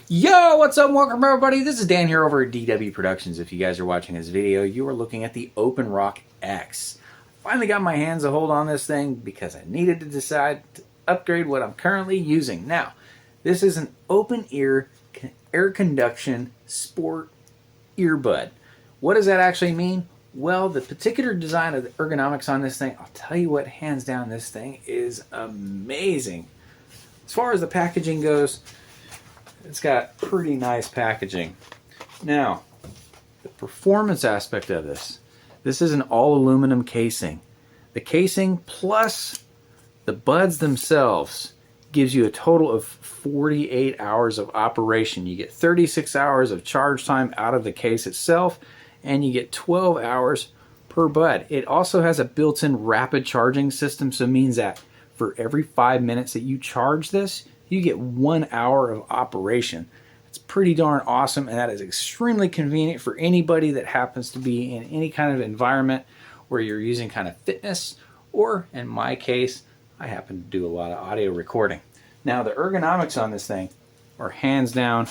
Yo, what's up? Welcome everybody. This is Dan here over at DW Productions. If you guys are watching this video, you are looking at the Open Rock X. Finally got my hands a hold on this thing because I needed to decide to upgrade what I'm currently using. Now, this is an open ear air conduction sport earbud. What does that actually mean? Well, the particular design of the ergonomics on this thing, I'll tell you what, hands down, this thing is amazing. As far as the packaging goes, it's got pretty nice packaging. Now, the performance aspect of this is an all aluminum casing. The casing plus the buds themselves gives you a total of 48 hours of operation. You get 36 hours of charge time out of the case itself, and you get 12 hours per bud. It also has a built-in rapid charging system, so it means that for every 5 minutes that you charge this, you get 1 hour of operation. It's pretty darn awesome, and that is extremely convenient for anybody that happens to be in any kind of environment where you're using kind of fitness, or in my case, I happen to do a lot of audio recording. Now, the ergonomics on this thing are hands down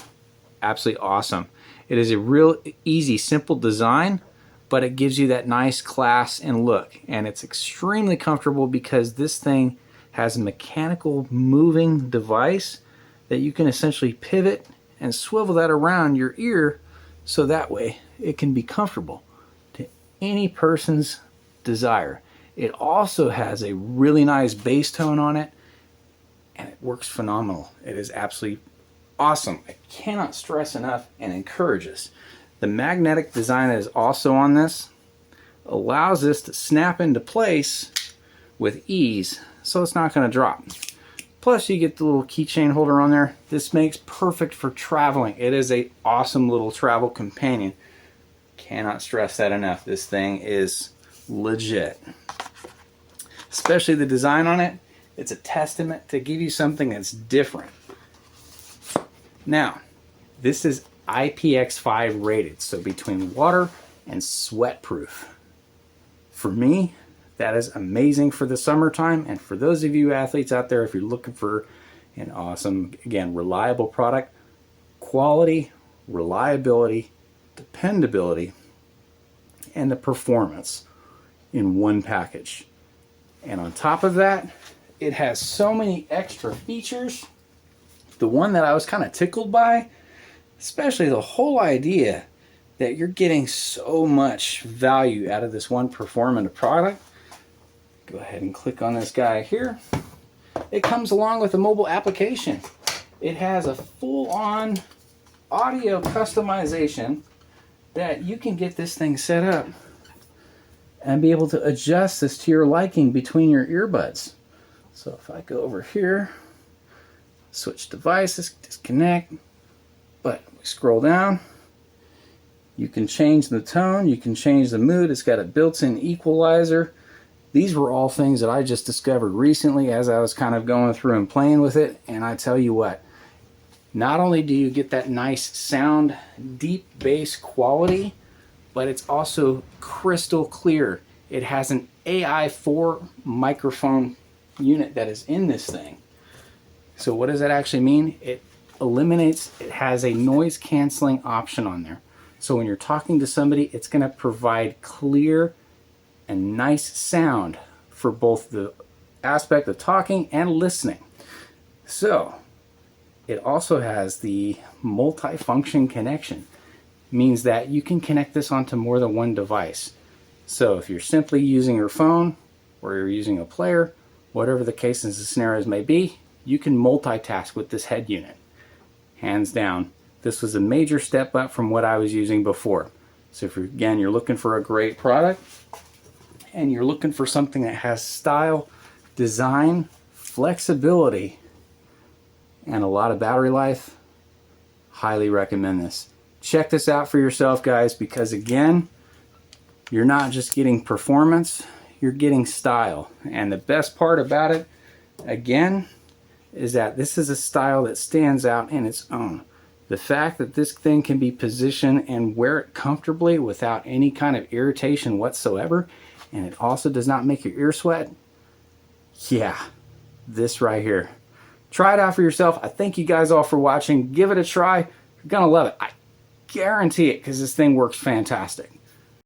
absolutely awesome. It is a real easy, simple design, but it gives you that nice class and look, and it's extremely comfortable because this thing has a mechanical moving device that you can essentially pivot and swivel that around your ear so that way it can be comfortable to any person's desire. It also has a really nice bass tone on it, and it works phenomenal. It is absolutely awesome. I cannot stress enough and encourage this. The magnetic design that is also on this allows this to snap into place with ease, so it's not going to drop. Plus, you get the little keychain holder on there. This makes perfect for traveling. It is an awesome little travel companion. Cannot stress that enough. This thing is legit. Especially the design on it. It's a testament to give you something that's different. Now, this is IPX5 rated, so between water and sweat proof. For me, that is amazing for the summertime, and for those of you athletes out there, if you're looking for an awesome, again, reliable product, quality, reliability, dependability, and the performance in one package. And on top of that, it has so many extra features. The one that I was kind of tickled by, especially the whole idea that you're getting so much value out of this one performant product. Go ahead and click on this guy here. It comes along with a mobile application. It has a full-on audio customization that you can get this thing set up and be able to adjust this to your liking between your earbuds. So if I go over here, switch devices, disconnect, but we scroll down, you can change the tone, you can change the mood. It's got a built-in equalizer. These were all things that I just discovered recently as I was kind of going through and playing with it, and I tell you what, not only do you get that nice sound, deep bass quality, but it's also crystal clear. It has an AI4 microphone unit that is in this thing. So what does that actually mean? It has a noise canceling option on there. So when you're talking to somebody, it's going to provide clear and nice sound for both the aspect of talking and listening. So it also has the multi-function connection. Means that you can connect this onto more than one device. So if you're simply using your phone or you're using a player, whatever the case and the scenarios may be, you can multitask with this head unit. Hands down, this was a major step up from what I was using before. So if you're looking for a great product and you're looking for something that has style, design, flexibility, and a lot of battery life, highly recommend this. Check this out for yourself, guys, because again, you're not just getting performance, you're getting style. And the best part about it, again, is that this is a style that stands out in its own. The fact that this thing can be positioned and wear it comfortably without any kind of irritation whatsoever, and it also does not make your ear sweat, yeah, this right here. Try it out for yourself. I thank you guys all for watching. Give it a try. You're going to love it. I guarantee it, because this thing works fantastic.